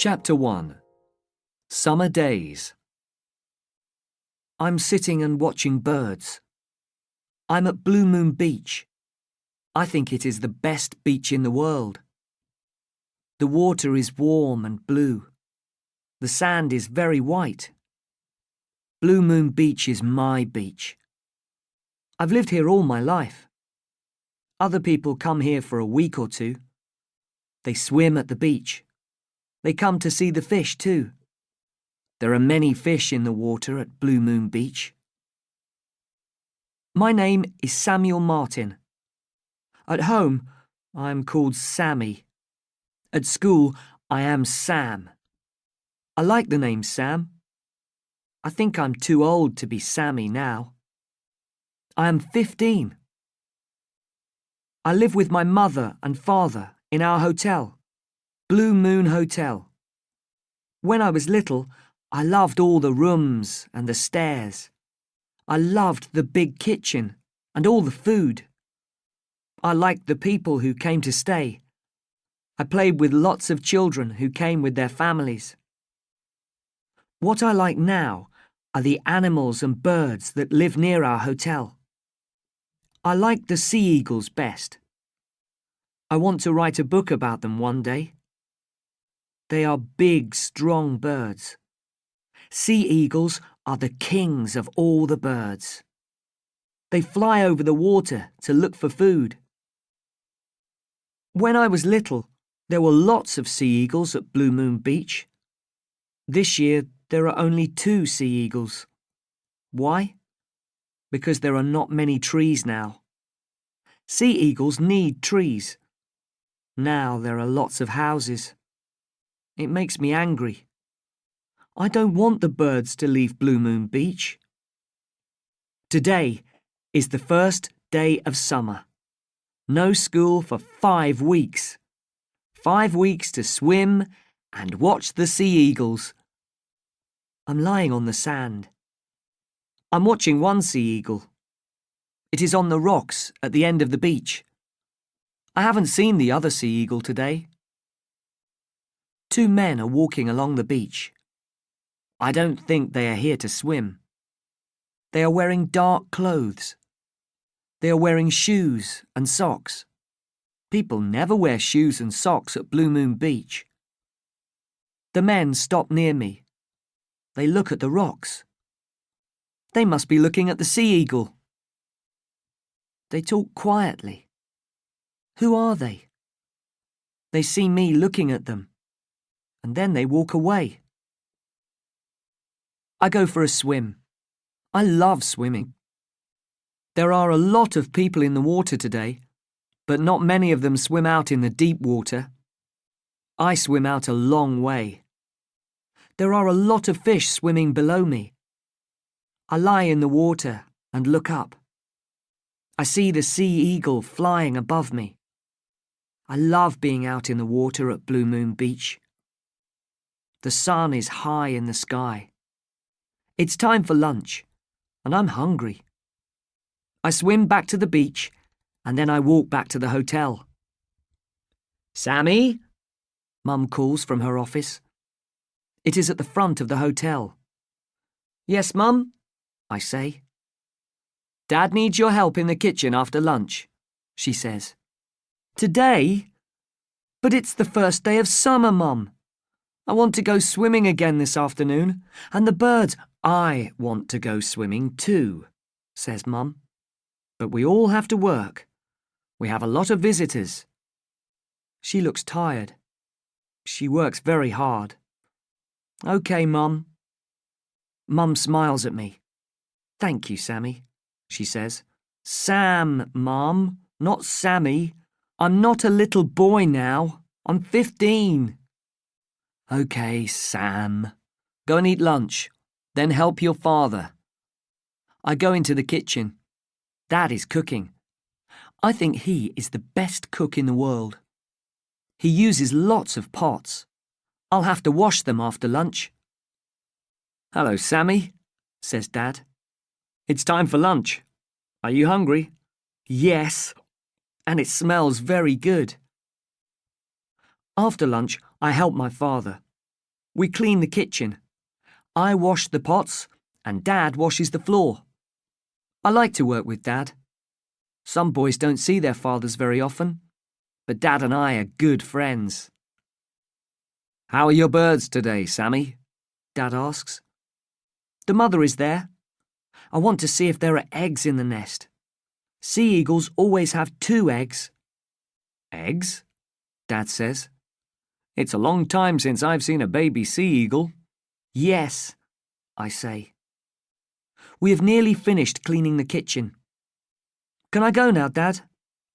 Chapter 1. Summer Days. I'm sitting and watching birds. I'm at Blue Moon Beach. I think it is the best beach in the world. The water is warm and blue. The sand is very white. Blue Moon Beach is my beach. I've lived here all my life. Other people come here for a week or two. They swim at the beach. They come to see the fish too. There are many fish in the water at Blue Moon Beach. My name is Samuel Martin. At home, I am called Sammy. At school, I am Sam. I like the name Sam. I think I'm too old to be Sammy now. I am 15. I live with my mother and father in our hotel, Blue Moon Hotel. When I was little, I loved all the rooms and the stairs. I loved the big kitchen and all the food. I liked the people who came to stay. I played with lots of children who came with their families. What I like now are the animals and birds that live near our hotel. I like the sea eagles best. I want to write a book about them one day. They are big, strong birds. Sea eagles are the kings of all the birds. They fly over the water to look for food. When I was little, there were lots of sea eagles at Blue Moon Beach. This year, there are only 2 sea eagles. Why? Because there are not many trees now. Sea eagles need trees. Now there are lots of houses. It makes me angry. I don't want the birds to leave Blue Moon Beach. Today is the first day of summer. No school for 5 weeks. 5 weeks to swim and watch the sea eagles. I'm lying on the sand. I'm watching one sea eagle. It is on the rocks at the end of the beach. I haven't seen the other sea eagle today. 2 men are walking along the beach. I don't think they are here to swim. They are wearing dark clothes. They are wearing shoes and socks. People never wear shoes and socks at Blue Moon Beach. The men stop near me. They look at the rocks. They must be looking at the sea eagle. They talk quietly. Who are they? They see me looking at them, and then they walk away. I go for a swim. I love swimming. There are a lot of people in the water today, but not many of them swim out in the deep water. I swim out a long way. There are a lot of fish swimming below me. I lie in the water and look up. I see the sea eagle flying above me. I love being out in the water at Blue Moon Beach. The sun is high in the sky. It's time for lunch, and I'm hungry. I swim back to the beach, and then I walk back to the hotel. Sammy? Mum calls from her office. It is at the front of the hotel. Yes, Mum, I say. Dad needs your help in the kitchen after lunch, she says. Today? But it's the first day of summer, Mum. I want to go swimming again this afternoon, and the birds. I want to go swimming too, says Mum. But we all have to work. We have a lot of visitors. She looks tired. She works very hard. OK, Mum. Mum smiles at me. Thank you, Sammy, she says. Sam, Mum, not Sammy. I'm not a little boy now. I'm 15. OK, Sam. Go and eat lunch. Then help your father. I go into the kitchen. Dad is cooking. I think he is the best cook in the world. He uses lots of pots. I'll have to wash them after lunch. Hello, Sammy, says Dad. It's time for lunch. Are you hungry? Yes, and it smells very good. After lunch, I help my father. We clean the kitchen. I wash the pots and Dad washes the floor. I like to work with Dad. Some boys don't see their fathers very often, but Dad and I are good friends. How are your birds today, Sammy? Dad asks. The mother is there. I want to see if there are eggs in the nest. Sea eagles always have 2 eggs. Eggs? Dad says. It's a long time since I've seen a baby sea eagle. Yes, I say. We have nearly finished cleaning the kitchen. Can I go now, Dad?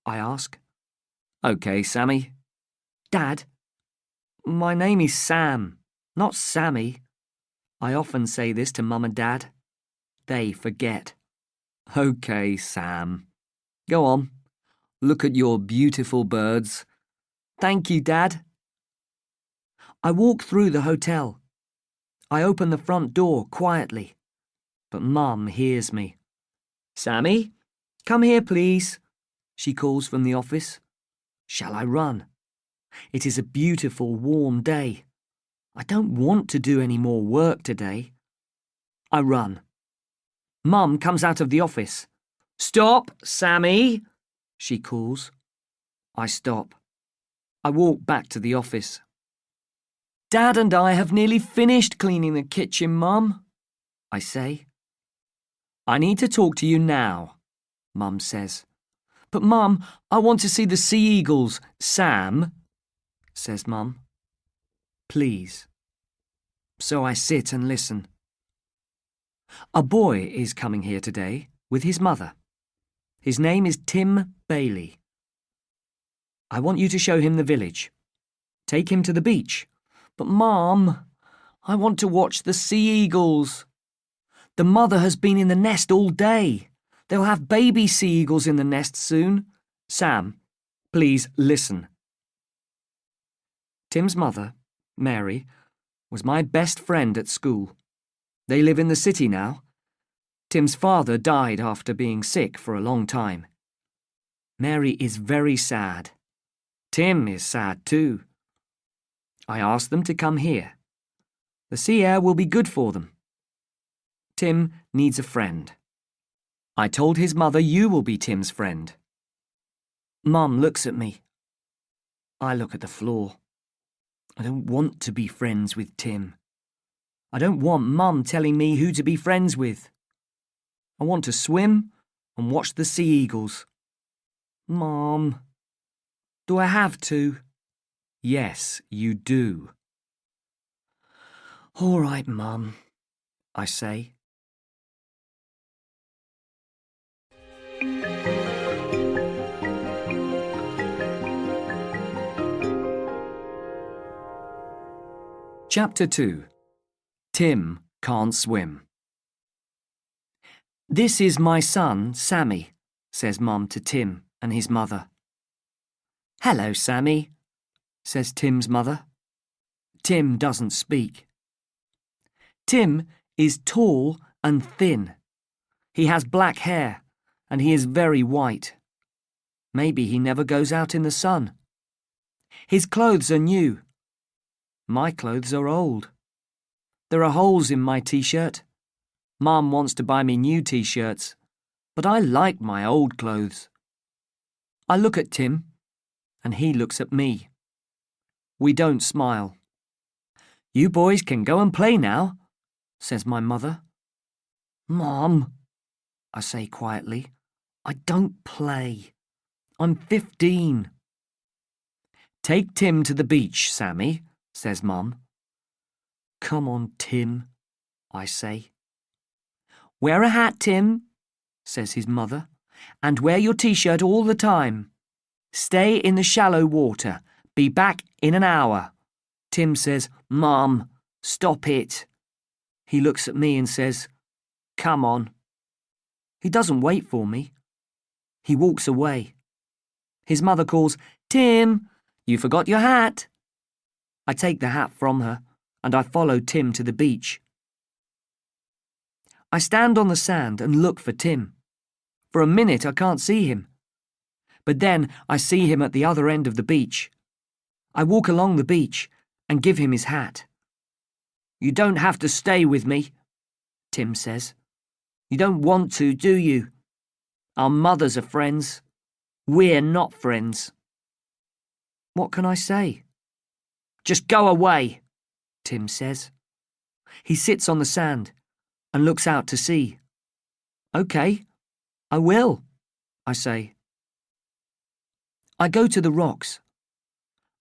I ask. Okay, Sammy. Dad, my name is Sam, not Sammy. I often say this to Mum and Dad. They forget. Okay, Sam. Go on. Look at your beautiful birds. Thank you, Dad. I walk through the hotel. I open the front door quietly, but Mum hears me. Sammy, come here, please, she calls from the office. Shall I run? It is a beautiful, warm day. I don't want to do any more work today. I run. Mum comes out of the office. Stop, Sammy, she calls. I stop. I walk back to the office. Dad and I have nearly finished cleaning the kitchen, Mum, I say. I need to talk to you now, Mum says. But Mum, I want to see the sea eagles. Sam, says Mum. Please. So I sit and listen. A boy is coming here today with his mother. His name is Tim Bailey. I want you to show him the village. Take him to the beach. But Mum, I want to watch the sea eagles. The mother has been in the nest all day. They'll have baby sea eagles in the nest soon. Sam, please listen. Tim's mother, Mary, was my best friend at school. They live in the city now. Tim's father died after being sick for a long time. Mary is very sad. Tim is sad too. I asked them to come here. The sea air will be good for them. Tim needs a friend. I told his mother you will be Tim's friend. Mum looks at me. I look at the floor. I don't want to be friends with Tim. I don't want Mum telling me who to be friends with. I want to swim and watch the sea eagles. Mum, do I have to? Yes, you do. All right, Mum, I say. Chapter 2. Tim Can't Swim. This is my son, Sammy, says Mum to Tim and his mother. Hello, Sammy, says Tim's mother. Tim doesn't speak. Tim is tall and thin. He has black hair and he is very white. Maybe he never goes out in the sun. His clothes are new. My clothes are old. There are holes in my t-shirt. Mum wants to buy me new t-shirts, but I like my old clothes. I look at Tim, and he looks at me. We don't smile. You boys can go and play now, says my mother. Mum, I say quietly, I don't play. I'm 15. Take Tim to the beach, Sammy, says Mum. Come on, Tim, I say. Wear a hat, Tim, says his mother, and wear your t-shirt all the time. Stay in the shallow water. Be back in an hour. Tim says, Mum, stop it. He looks at me and says, Come on. He doesn't wait for me. He walks away. His mother calls, Tim, you forgot your hat. I take the hat from her and I follow Tim to the beach. I stand on the sand and look for Tim. For a minute I can't see him. But then I see him at the other end of the beach. I walk along the beach and give him his hat. You don't have to stay with me, Tim says. You don't want to, do you? Our mothers are friends. We're not friends. What can I say? Just go away, Tim says. He sits on the sand and looks out to sea. Okay, I will, I say. I go to the rocks.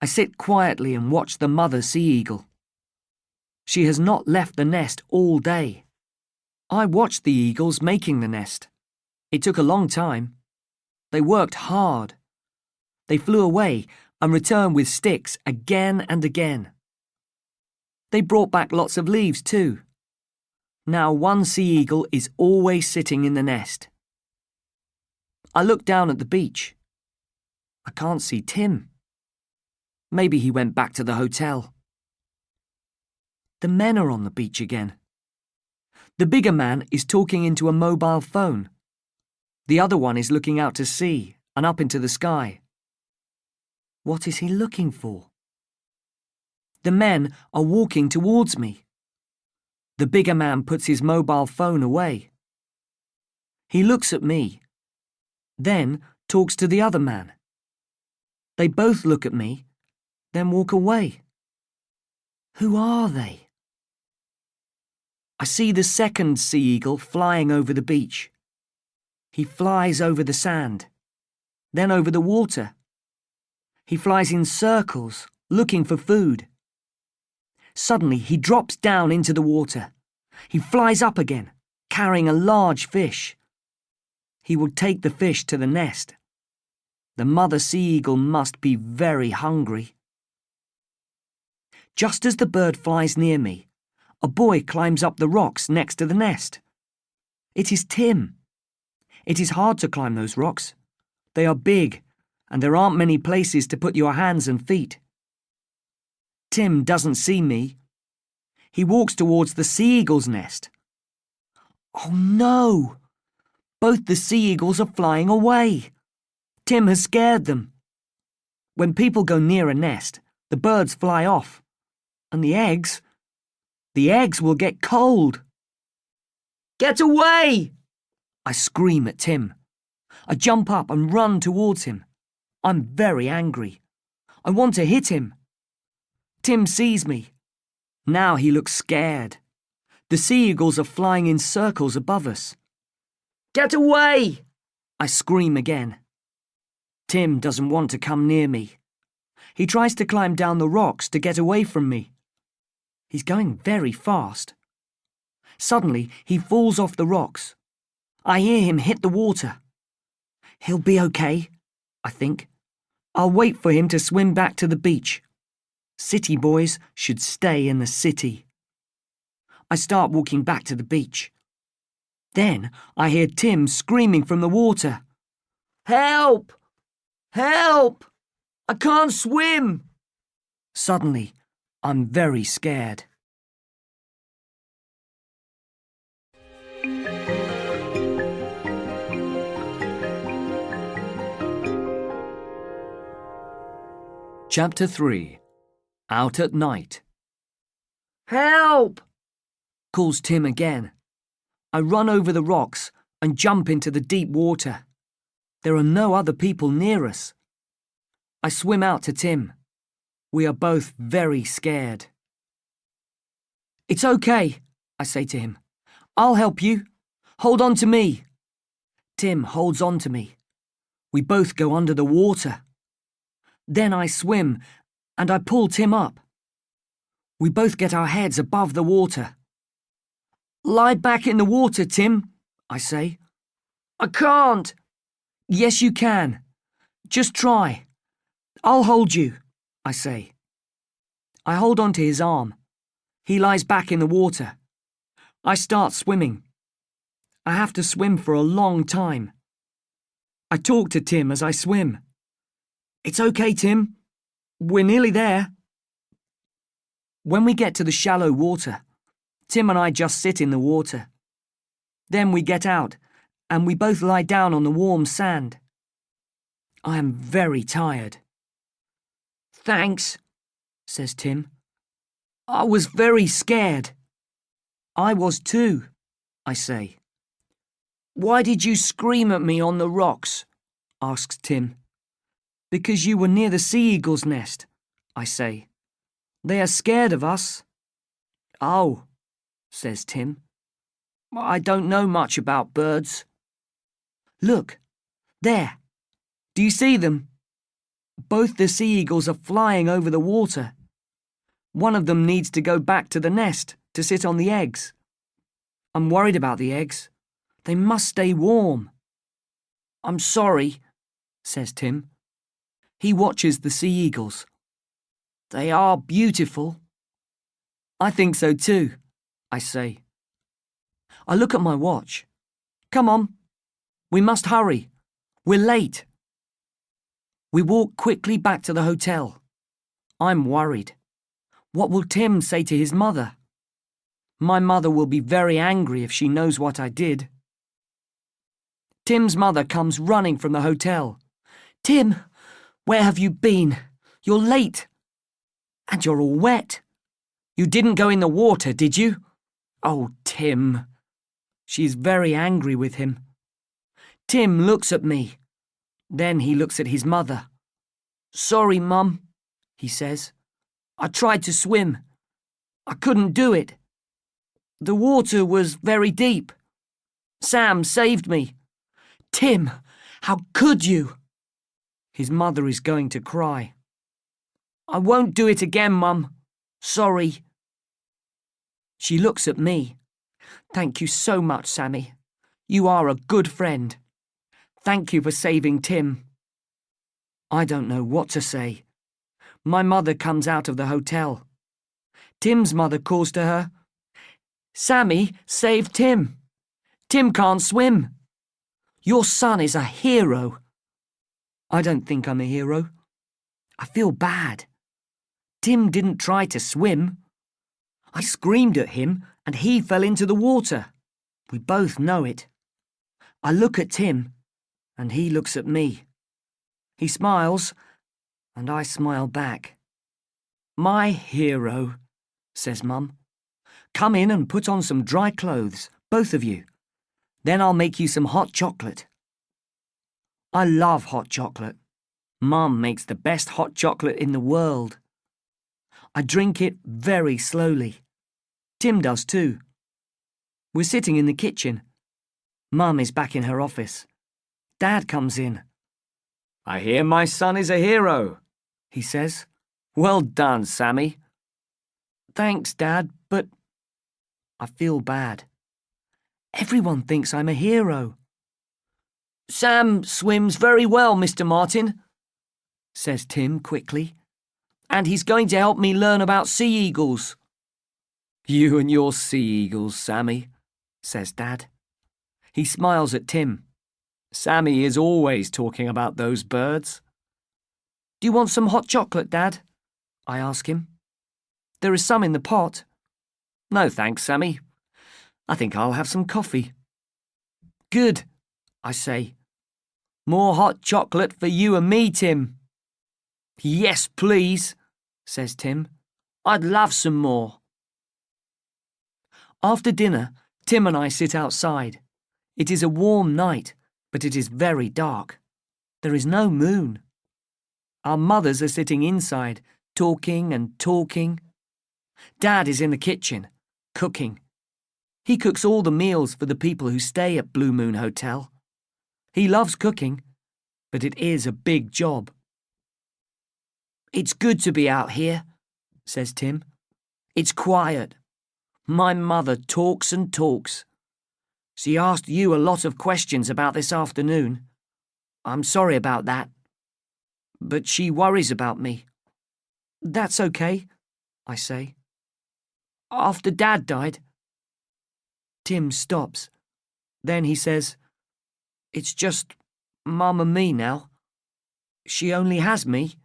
I sit quietly and watch the mother sea eagle. She has not left the nest all day. I watched the eagles making the nest. It took a long time. They worked hard. They flew away and returned with sticks again and again. They brought back lots of leaves too. Now one sea eagle is always sitting in the nest. I look down at the beach. I can't see Tim. Maybe he went back to the hotel. The men are on the beach again. The bigger man is talking into a mobile phone. The other one is looking out to sea and up into the sky. What is he looking for? The men are walking towards me. The bigger man puts his mobile phone away. He looks at me, then talks to the other man. They both look at me, then walk away. Who are they? I see the second sea eagle flying over the beach. He flies over the sand, then over the water. He flies in circles, looking for food. Suddenly, he drops down into the water. He flies up again, carrying a large fish. He will take the fish to the nest. The mother sea eagle must be very hungry. Just as the bird flies near me, a boy climbs up the rocks next to the nest. It is Tim. It is hard to climb those rocks. They are big, and there aren't many places to put your hands and feet. Tim doesn't see me. He walks towards the sea eagle's nest. Oh no! Both the sea eagles are flying away. Tim has scared them. When people go near a nest, the birds fly off. And the eggs will get cold. Get away! I scream at Tim. I jump up and run towards him. I'm very angry. I want to hit him. Tim sees me. Now he looks scared. The sea eagles are flying in circles above us. Get away! I scream again. Tim doesn't want to come near me. He tries to climb down the rocks to get away from me. He's going very fast. Suddenly, he falls off the rocks. I hear him hit the water. He'll be okay, I think. I'll wait for him to swim back to the beach. City boys should stay in the city. I start walking back to the beach. Then I hear Tim screaming from the water. Help! Help! I can't swim! Suddenly, I'm very scared. Chapter 3. Out at Night. Help! Calls Tim again. I run over the rocks and jump into the deep water. There are no other people near us. I swim out to Tim. We are both very scared. It's okay, I say to him. I'll help you. Hold on to me. Tim holds on to me. We both go under the water. Then I swim and I pull Tim up. We both get our heads above the water. Lie back in the water, Tim, I say. I can't. Yes, you can. Just try. I'll hold you, I say. I hold on to his arm. He lies back in the water. I start swimming. I have to swim for a long time. I talk to Tim as I swim. It's okay, Tim. We're nearly there. When we get to the shallow water, Tim and I just sit in the water. Then we get out and we both lie down on the warm sand. I am very tired. Thanks, says Tim. I was very scared. I was too, I say. Why did you scream at me on the rocks? Asks Tim. Because you were near the sea eagle's nest, I say. They are scared of us. Oh, says Tim. I don't know much about birds. Look, there. Do you see them? Both the sea eagles are flying over the water. One of them needs to go back to the nest to sit on the eggs. I'm worried about the eggs. They must stay warm. I'm sorry, says Tim. He watches the sea eagles. They are beautiful. I think so too, I say. I look at my watch. Come on. We must hurry. We're late. We walk quickly back to the hotel. I'm worried. What will Tim say to his mother? My mother will be very angry if she knows what I did. Tim's mother comes running from the hotel. Tim, where have you been? You're late. And you're all wet. You didn't go in the water, did you? Oh, Tim. She's very angry with him. Tim looks at me. Then he looks at his mother. Sorry, Mum, he says. I tried to swim. I couldn't do it. The water was very deep. Sam saved me. Tim, how could you? His mother is going to cry. I won't do it again, Mum. Sorry. She looks at me. Thank you so much, Sammy. You are a good friend. Thank you for saving Tim. I don't know what to say. My mother comes out of the hotel. Tim's mother calls to her. Sammy saved Tim. Tim can't swim. Your son is a hero. I don't think I'm a hero. I feel bad. Tim didn't try to swim. I screamed at him and he fell into the water. We both know it. I look at Tim and he looks at me. He smiles and I smile back. My hero, says Mum. Come in and put on some dry clothes, both of you. Then I'll make you some hot chocolate. I love hot chocolate. Mum makes the best hot chocolate in the world. I drink it very slowly. Tim does too. We're sitting in the kitchen. Mum is back in her office. Dad comes in. I hear my son is a hero, he says. Well done, Sammy. Thanks, Dad, but I feel bad. Everyone thinks I'm a hero. Sam swims very well, Mr. Martin, says Tim quickly, and he's going to help me learn about sea eagles. You and your sea eagles, Sammy, says Dad. He smiles at Tim. Sammy is always talking about those birds. Do you want some hot chocolate, Dad? I ask him. There is some in the pot. No thanks, Sammy. I think I'll have some coffee. Good, I say. More hot chocolate for you and me, Tim. Yes, please, says Tim. I'd love some more. After dinner, Tim and I sit outside. It is a warm night, but it is very dark. There is no moon. Our mothers are sitting inside, talking and talking. Dad is in the kitchen, cooking. He cooks all the meals for the people who stay at Blue Moon Hotel. He loves cooking, but it is a big job. It's good to be out here, says Tim. It's quiet. My mother talks and talks. She asked you a lot of questions about this afternoon. I'm sorry about that. But she worries about me. That's okay, I say. After Dad died. Tim stops. Then he says, It's just Mum and me now. She only has me.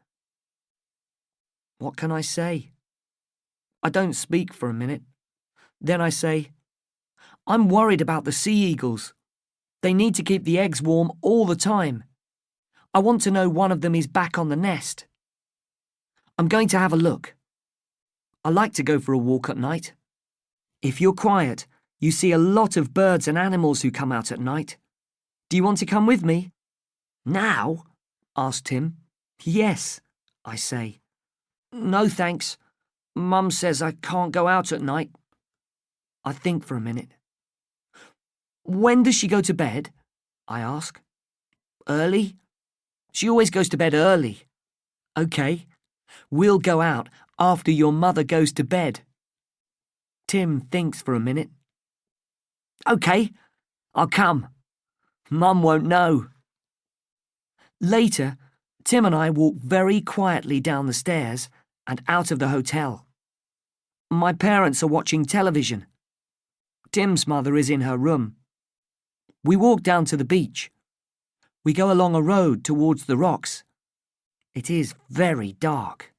What can I say? I don't speak for a minute. Then I say, I'm worried about the sea eagles. They need to keep the eggs warm all the time. I want to know one of them is back on the nest. I'm going to have a look. I like to go for a walk at night. If you're quiet, you see a lot of birds and animals who come out at night. Do you want to come with me?" "Now?" asked Tim. "Yes," I say. "No, thanks. Mum says I can't go out at night." I think for a minute. "When does she go to bed?" I ask. "Early. She always goes to bed early." "OK. We'll go out after your mother goes to bed." Tim thinks for a minute. "OK, I'll come. Mum won't know." Later, Tim and I walk very quietly down the stairs and out of the hotel. My parents are watching television. Tim's mother is in her room. We walk down to the beach. We go along a road towards the rocks. It is very dark.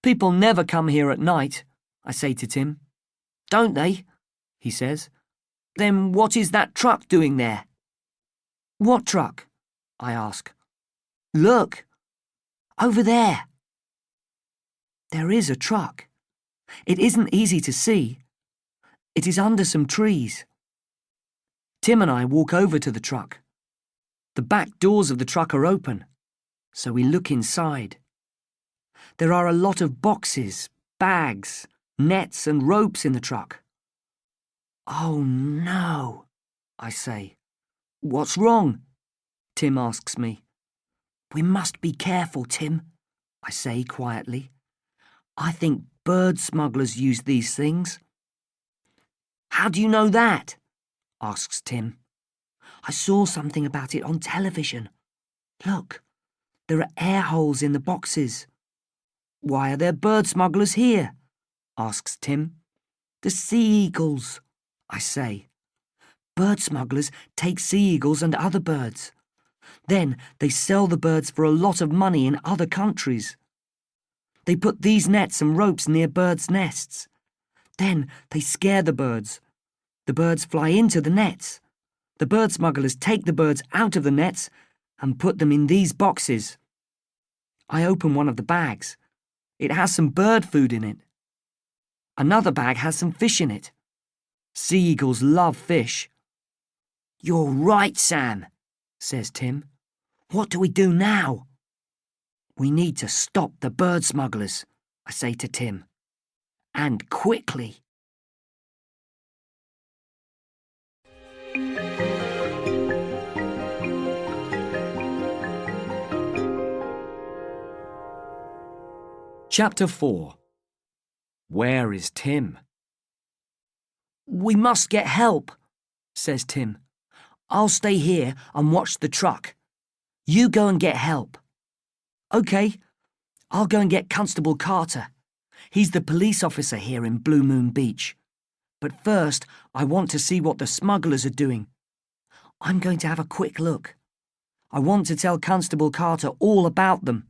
"People never come here at night," I say to Tim. "Don't they?" he says. "Then what is that truck doing there?" "What truck?" I ask. "Look, over there." There is a truck. It isn't easy to see. It is under some trees. Tim and I walk over to the truck. The back doors of the truck are open, so we look inside. There are a lot of boxes, bags, nets and ropes in the truck. "Oh no," I say. "What's wrong?" Tim asks me. "We must be careful, Tim," I say quietly. "I think bird smugglers use these things." "How do you know that?" asks Tim. "I saw something about it on television. Look, there are air holes in the boxes." "Why are there bird smugglers here?" asks Tim. "The sea eagles," I say. "Bird smugglers take sea eagles and other birds. Then they sell the birds for a lot of money in other countries. They put these nets and ropes near birds' nests. Then they scare the birds. The birds fly into the nets. The bird smugglers take the birds out of the nets and put them in these boxes." I open one of the bags. It has some bird food in it. Another bag has some fish in it. Sea eagles love fish. "You're right, Sam," says Tim. "What do we do now?" "We need to stop the bird smugglers," I say to Tim. "And quickly." Chapter 4. Where is Tim? "We must get help," says Tim. "I'll stay here and watch the truck. You go and get help." "OK, I'll go and get Constable Carter. He's the police officer here in Blue Moon Beach. But first, I want to see what the smugglers are doing. I'm going to have a quick look. I want to tell Constable Carter all about them.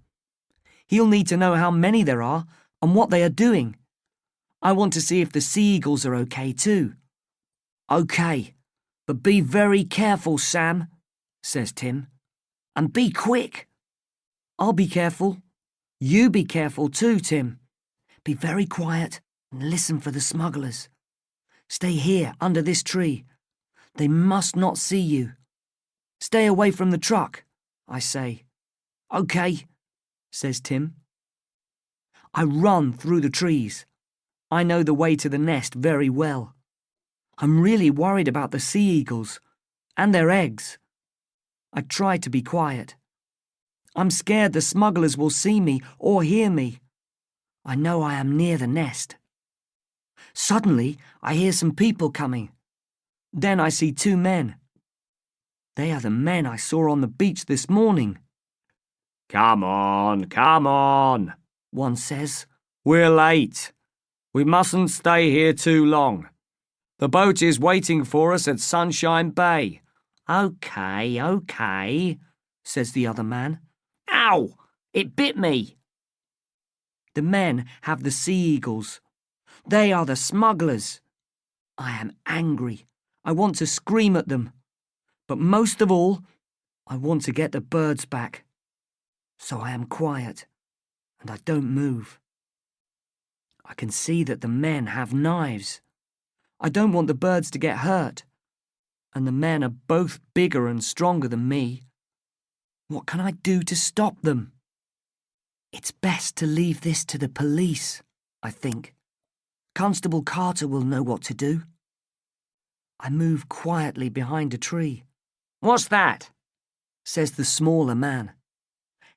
He'll need to know how many there are and what they are doing. I want to see if the sea eagles are OK too." "OK, but be very careful, Sam," says Tim. "And be quick." "I'll be careful. You be careful too, Tim. Be very quiet and listen for the smugglers. Stay here under this tree. They must not see you. Stay away from the truck," I say. "OK," says Tim. I run through the trees. I know the way to the nest very well. I'm really worried about the sea eagles and their eggs. I try to be quiet. I'm scared the smugglers will see me or hear me. I know I am near the nest. Suddenly, I hear some people coming. Then I see two men. They are the men I saw on the beach this morning. Come on, one says. "We're late. We mustn't stay here too long. The boat is waiting for us at Sunshine Bay." OK, says the other man. "Ow! It bit me." The men have the sea eagles. They are the smugglers. I am angry. I want to scream at them. But most of all, I want to get the birds back. So I am quiet, and I don't move. I can see that the men have knives. I don't want the birds to get hurt. And the men are both bigger and stronger than me. What can I do to stop them? It's best to leave this to the police, I think. Constable Carter will know what to do. I move quietly behind a tree. "What's that?" says the smaller man.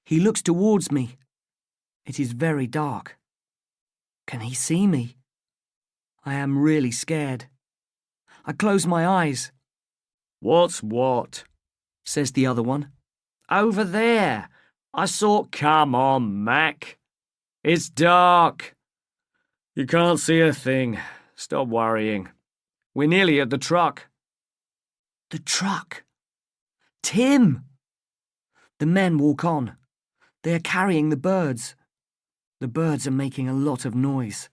He looks towards me. It is very dark. Can he see me? I am really scared. I close my eyes. "What's what?" says the other one. "Over there. I saw—" "Come on, Mac. It's dark. You can't see a thing. Stop worrying. We're nearly at the truck." The truck. Tim! The men walk on. They are carrying the birds. The birds are making a lot of noise.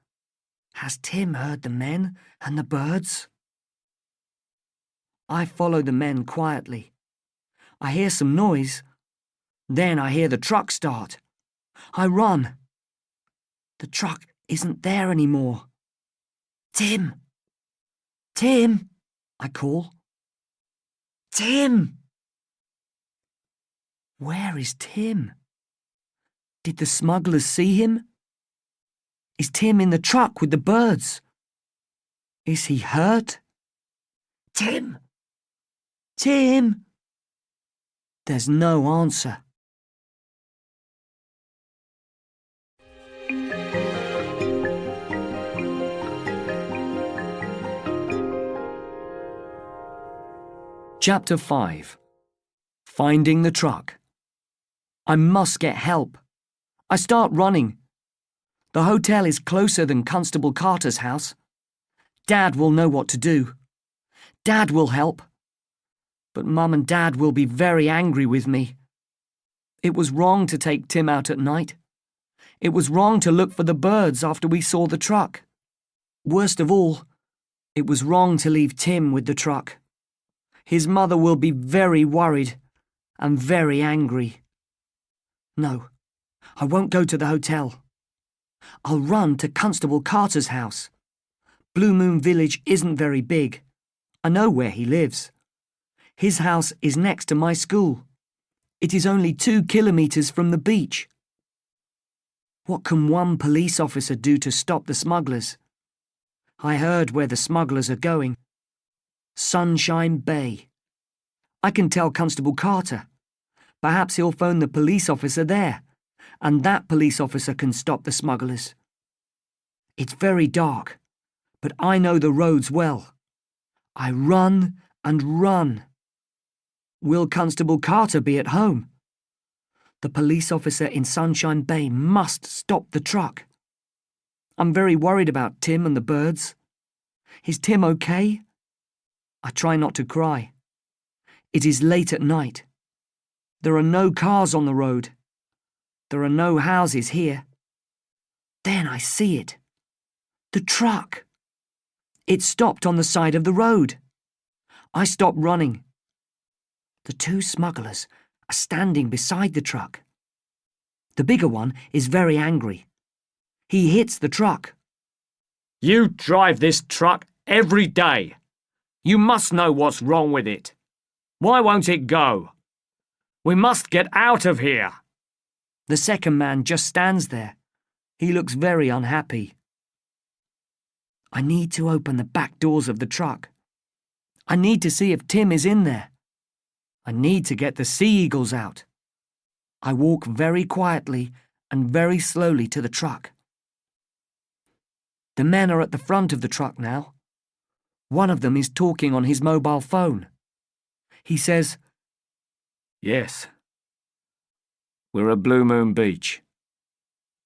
Has Tim heard the men and the birds? I follow the men quietly. I hear some noise. Then I hear the truck start. I run. The truck isn't there anymore. "Tim! Tim!" I call. "Tim!" Where is Tim? Did the smugglers see him? Is Tim in the truck with the birds? Is he hurt? "Tim! Tim!" There's no answer. Chapter 5. Finding the truck. I must get help. I start running. The hotel is closer than Constable Carter's house. Dad will know what to do. Dad will help. But Mum and Dad will be very angry with me. It was wrong to take Tim out at night. It was wrong to look for the birds after we saw the truck. Worst of all, it was wrong to leave Tim with the truck. His mother will be very worried and very angry. No, I won't go to the hotel. I'll run to Constable Carter's house. Blue Moon Village isn't very big. I know where he lives. His house is next to my school. It is only 2 kilometers from the beach. What can one police officer do to stop the smugglers? I heard where the smugglers are going. Sunshine Bay. I can tell Constable Carter. Perhaps he'll phone the police officer there, and that police officer can stop the smugglers. It's very dark, but I know the roads well. I run and run. Will Constable Carter be at home? The police officer in Sunshine Bay must stop the truck. I'm very worried about Tim and the birds. Is Tim okay? I try not to cry. It is late at night. There are no cars on the road. There are no houses here. Then I see it. The truck. It stopped on the side of the road. I stop running. The 2 smugglers are standing beside the truck. The bigger one is very angry. He hits the truck. "You drive this truck every day. You must know what's wrong with it. Why won't it go? We must get out of here." The second man just stands there. He looks very unhappy. I need to open the back doors of the truck. I need to see if Tim is in there. I need to get the sea eagles out. I walk very quietly and very slowly to the truck. The men are at the front of the truck now. One of them is talking on his mobile phone. He says, "Yes, we're at Blue Moon Beach.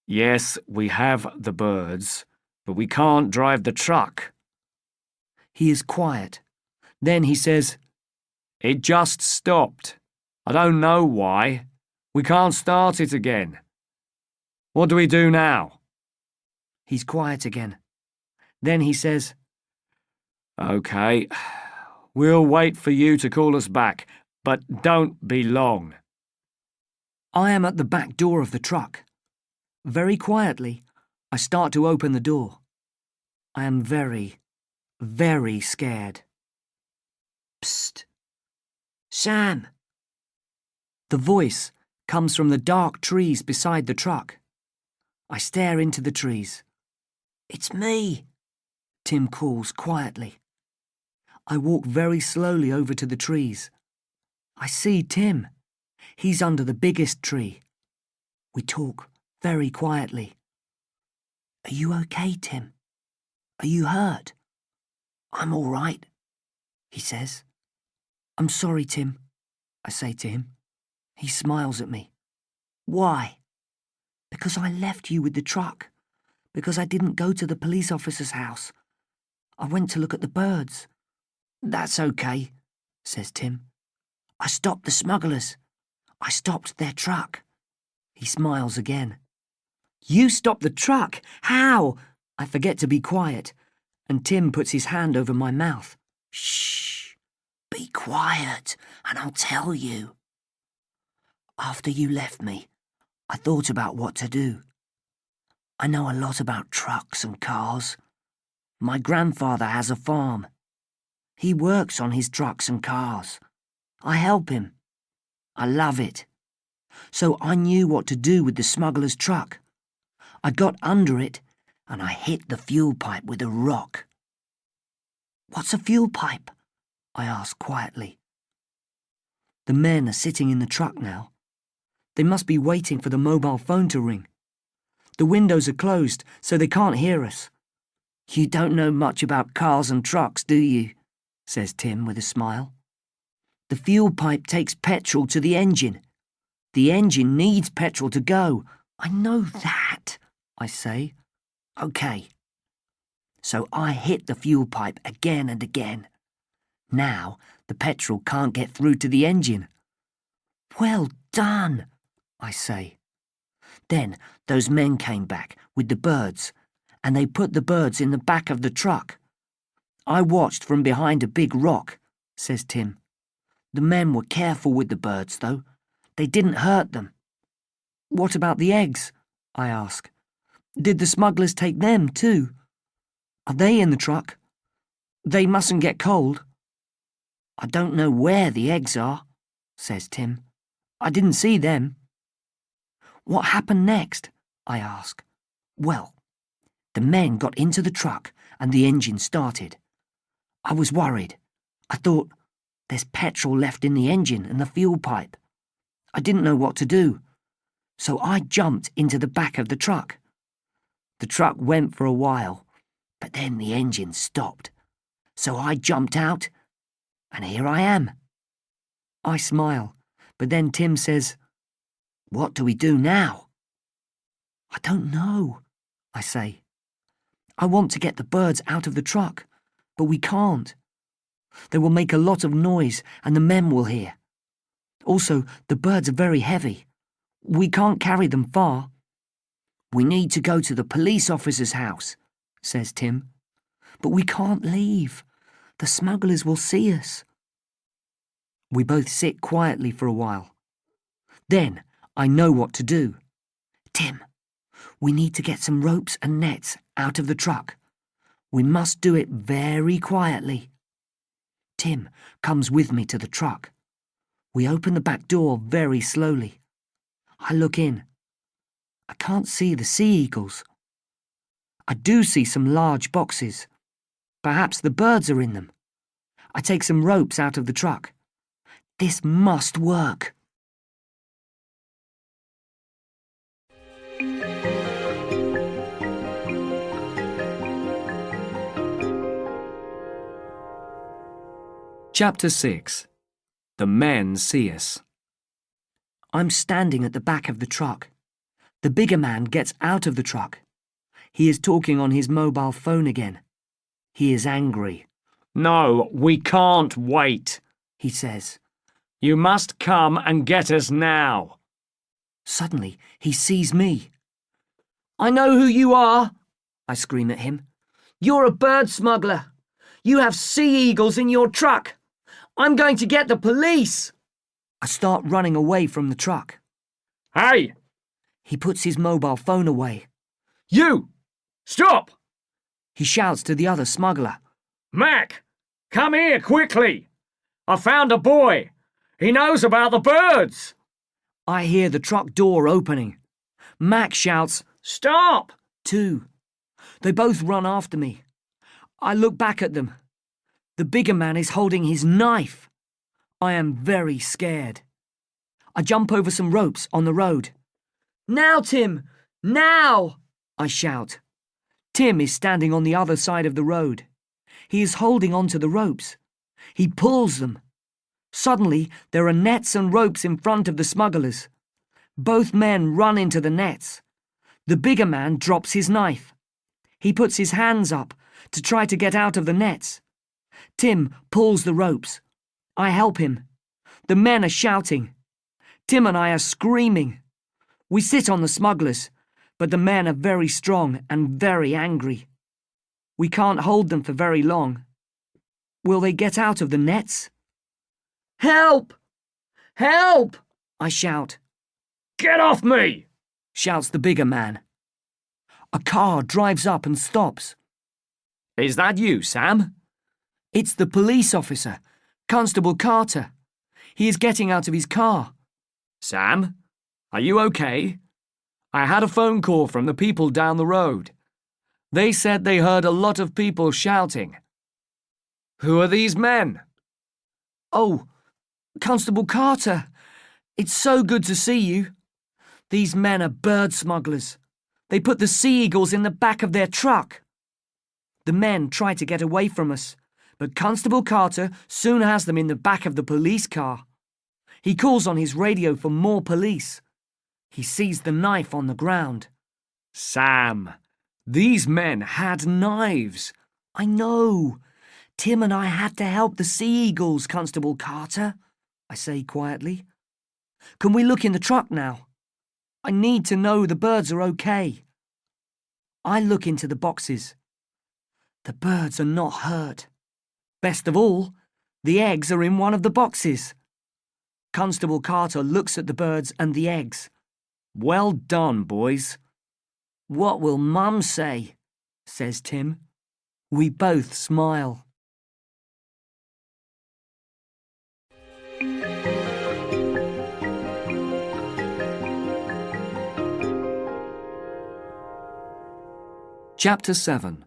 Yes, we have the birds, but we can't drive the truck." He is quiet. Then he says, "It just stopped. I don't know why. We can't start it again. What do we do now?" He's quiet again. Then he says, "Okay, we'll wait for you to call us back, but don't be long." I am at the back door of the truck. Very quietly, I start to open the door. I am very, very scared. Psst. Sam! The voice comes from the dark trees beside the truck. I stare into the trees. It's me, Tim calls quietly. I walk very slowly over to the trees. I see Tim. He's under the biggest tree. We talk very quietly. Are you okay, Tim? Are you hurt? I'm all right, he says. I'm sorry, Tim, I say to him. He smiles at me. Why? Because I left you with the truck. Because I didn't go to the police officer's house. I went to look at the birds. That's okay, says Tim. I stopped the smugglers. I stopped their truck. He smiles again. You stopped the truck? How? I forget to be quiet, and Tim puts his hand over my mouth. Shh, be quiet, and I'll tell you. After you left me, I thought about what to do. I know a lot about trucks and cars. My grandfather has a farm. He works on his trucks and cars. I help him. I love it. So I knew what to do with the smuggler's truck. I got under it and I hit the fuel pipe with a rock. What's a fuel pipe? I ask quietly. The men are sitting in the truck now. They must be waiting for the mobile phone to ring. The windows are closed, so they can't hear us. You don't know much about cars and trucks, do you? Says Tim with a smile. The fuel pipe takes petrol to the engine. The engine needs petrol to go. I know that, I say. Okay. So I hit the fuel pipe again and again. Now the petrol can't get through to the engine. Well done, I say. Then those men came back with the birds, and they put the birds in the back of the truck. I watched from behind a big rock, says Tim. The men were careful with the birds, though. They didn't hurt them. What about the eggs? I ask. Did the smugglers take them too? Are they in the truck? They mustn't get cold. I don't know where the eggs are, says Tim. I didn't see them. What happened next? I ask. Well, the men got into the truck and the engine started. I was worried. I thought, there's petrol left in the engine and the fuel pipe. I didn't know what to do, so I jumped into the back of the truck. The truck went for a while, but then the engine stopped. So I jumped out, and here I am. I smile, but then Tim says, What do we do now? I don't know, I say. I want to get the birds out of the truck, but we can't. They will make a lot of noise and the men will hear. Also, the birds are very heavy. We can't carry them far. We need to go to the police officer's house, says Tim. But we can't leave. The smugglers will see us. We both sit quietly for a while. Then I know what to do. Tim, we need to get some ropes and nets out of the truck. We must do it very quietly. Tim comes with me to the truck. We open the back door very slowly. I look in. I can't see the sea eagles. I do see some large boxes. Perhaps the birds are in them. I take some ropes out of the truck. This must work. Chapter 6. The men see us. I'm standing at the back of the truck. The bigger man gets out of the truck. He is talking on his mobile phone again. He is angry. No, we can't wait, he says. You must come and get us now. Suddenly, he sees me. I know who you are, I scream at him. You're a bird smuggler. You have sea eagles in your truck. I'm going to get the police. I start running away from the truck. Hey! He puts his mobile phone away. You! Stop! He shouts to the other smuggler. Mac, come here quickly. I found a boy. He knows about the birds. I hear the truck door opening. Mac shouts, Stop! too. They both run after me. I look back at them. The bigger man is holding his knife. I am very scared. I jump over some ropes on the road. Now, Tim! Now! I shout. Tim is standing on the other side of the road. He is holding onto the ropes. He pulls them. Suddenly, there are nets and ropes in front of the smugglers. Both men run into the nets. The bigger man drops his knife. He puts his hands up to try to get out of the nets. Tim pulls the ropes. I help him. The men are shouting. Tim and I are screaming. We sit on the smugglers, but the men are very strong and very angry. We can't hold them for very long. Will they get out of the nets? Help! Help! I shout. Get off me! Shouts the bigger man. A car drives up and stops. Is that you, Sam? It's the police officer, Constable Carter. He is getting out of his car. Sam, are you okay? I had a phone call from the people down the road. They said they heard a lot of people shouting. Who are these men? Oh, Constable Carter, it's so good to see you. These men are bird smugglers. They put the sea eagles in the back of their truck. The men try to get away from us, but Constable Carter soon has them in the back of the police car. He calls on his radio for more police. He sees the knife on the ground. Sam, these men had knives. I know. Tim and I had to help the sea eagles, Constable Carter, I say quietly. Can we look in the truck now? I need to know the birds are okay. I look into the boxes. The birds are not hurt. Best of all, the eggs are in one of the boxes. Constable Carter looks at the birds and the eggs. Well done, boys. What will Mum say? Says Tim. We both smile. Chapter 7.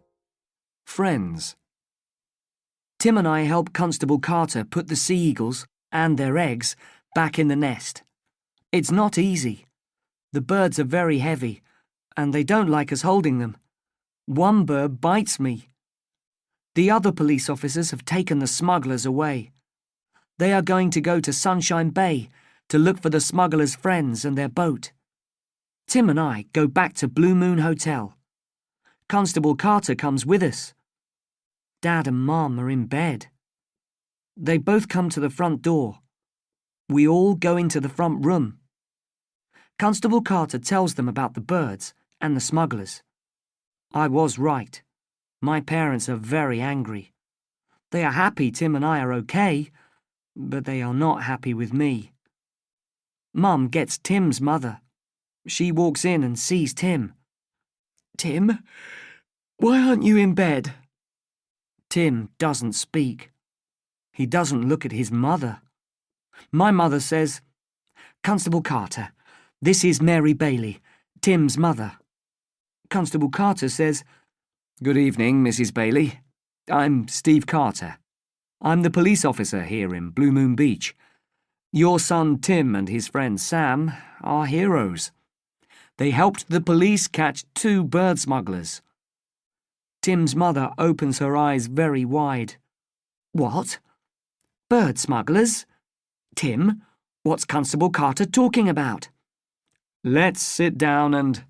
Friends. Tim and I help Constable Carter put the sea eagles and their eggs back in the nest. It's not easy. The birds are very heavy, and they don't like us holding them. One bird bites me. The other police officers have taken the smugglers away. They are going to go to Sunshine Bay to look for the smugglers' friends and their boat. Tim and I go back to Blue Moon Hotel. Constable Carter comes with us. Dad and Mum are in bed. They both come to the front door. We all go into the front room. Constable Carter tells them about the birds and the smugglers. I was right. My parents are very angry. They are happy Tim and I are okay, but they are not happy with me. Mum gets Tim's mother. She walks in and sees Tim. Tim, why aren't you in bed? Tim doesn't speak. He doesn't look at his mother. My mother says, Constable Carter, this is Mary Bailey, Tim's mother. Constable Carter says, Good evening, Mrs. Bailey. I'm Steve Carter. I'm the police officer here in Blue Moon Beach. Your son Tim and his friend Sam are heroes. They helped the police catch 2 bird smugglers. Tim's mother opens her eyes very wide. What? Bird smugglers? Tim, what's Constable Carter talking about? Let's sit down and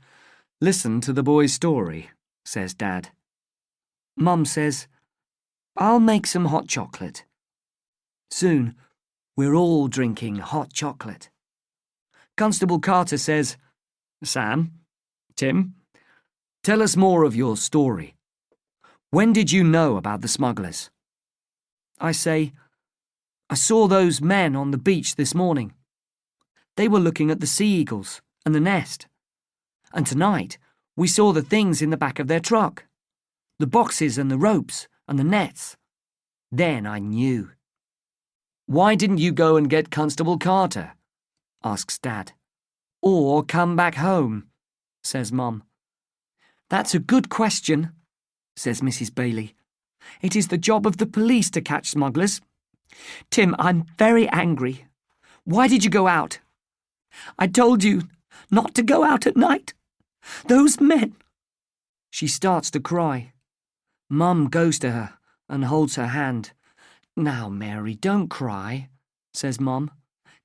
listen to the boy's story, says Dad. Mum says, I'll make some hot chocolate. Soon, we're all drinking hot chocolate. Constable Carter says, Sam, Tim, tell us more of your story. When did you know about the smugglers? I say, I saw those men on the beach this morning. They were looking at the sea eagles and the nest. And tonight, We saw the things in the back of their truck. The boxes and the ropes and the nets. Then I knew. Why didn't you go and get Constable Carter? Asks Dad. Or come back home, says Mum. That's a good question, says Mrs. Bailey. It is the job of the police to catch smugglers. Tim, I'm very angry. Why did you go out? I told you not to go out at night. Those men. She starts to cry. Mum goes to her and holds her hand. Now, Mary, don't cry, says Mum.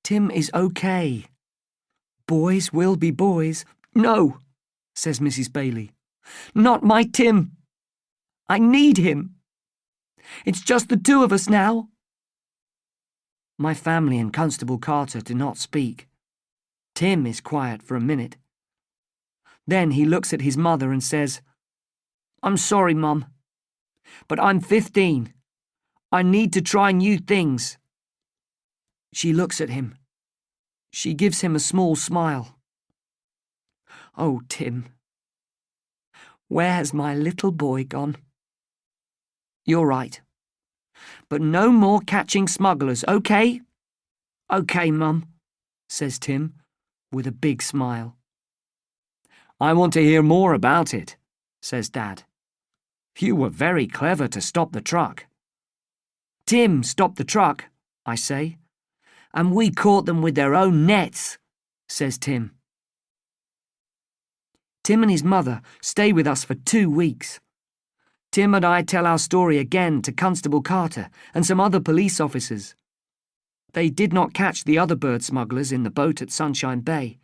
Tim is okay. Boys will be boys. No, says Mrs. Bailey. Not my Tim. I need him. It's just the two of us now. My family and Constable Carter do not speak. Tim is quiet for a minute. Then he looks at his mother and says, I'm sorry, Mum, but I'm 15. I need to try new things. She looks at him. She gives him a small smile. Oh, Tim, where has my little boy gone? You're right. But no more catching smugglers, okay? Okay, Mum, says Tim, with a big smile. I want to hear more about it, says Dad. You were very clever to stop the truck. Tim stopped the truck, I say. And we caught them with their own nets, says Tim. Tim and his mother stay with us for 2 weeks. Tim and I tell our story again to Constable Carter and some other police officers. They did not catch the other bird smugglers in the boat at Sunshine Bay,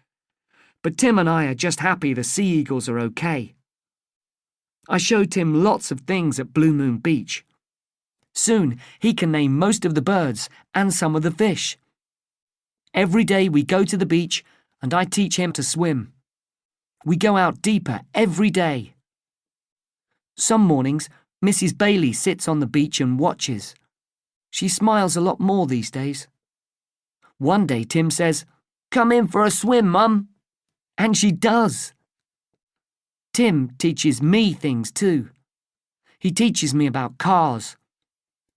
but Tim and I are just happy the sea eagles are okay. I show Tim lots of things at Blue Moon Beach. Soon he can name most of the birds and some of the fish. Every day we go to the beach and I teach him to swim. We go out deeper every day. Some mornings, Mrs. Bailey sits on the beach and watches. She smiles a lot more these days. One day Tim says, "Come in for a swim, Mum." And she does. Tim teaches me things too. He teaches me about cars.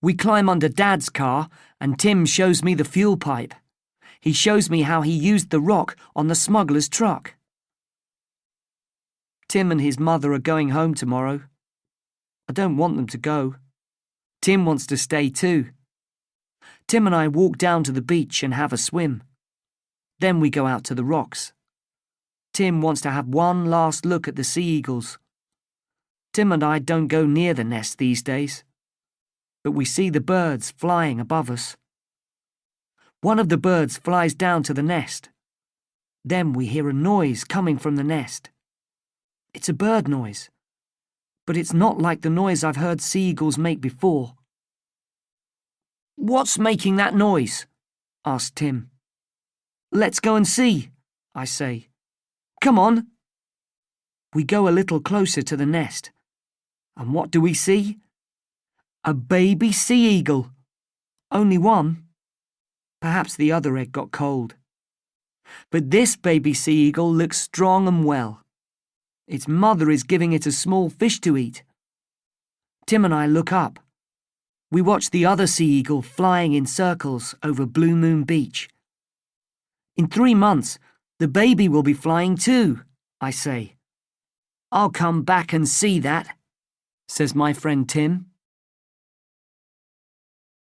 We climb under Dad's car and Tim shows me the fuel pipe. He shows me how he used the rock on the smuggler's truck. Tim and his mother are going home tomorrow. I don't want them to go. Tim wants to stay too. Tim and I walk down to the beach and have a swim. Then we go out to the rocks. Tim wants to have one last look at the sea eagles. Tim and I don't go near the nest these days, but we see the birds flying above us. One of the birds flies down to the nest. Then we hear a noise coming from the nest. It's a bird noise, but it's not like the noise I've heard sea eagles make before. "What's making that noise?" asks Tim. "Let's go and see," I say. "Come on." We go a little closer to the nest. And what do we see? A baby sea eagle. Only one. Perhaps the other egg got cold. But this baby sea eagle looks strong and well. Its mother is giving it a small fish to eat. Tim and I look up. We watch the other sea eagle flying in circles over Blue Moon Beach. In 3 months, the baby will be flying too, I say. "I'll come back and see that," says my friend Tim.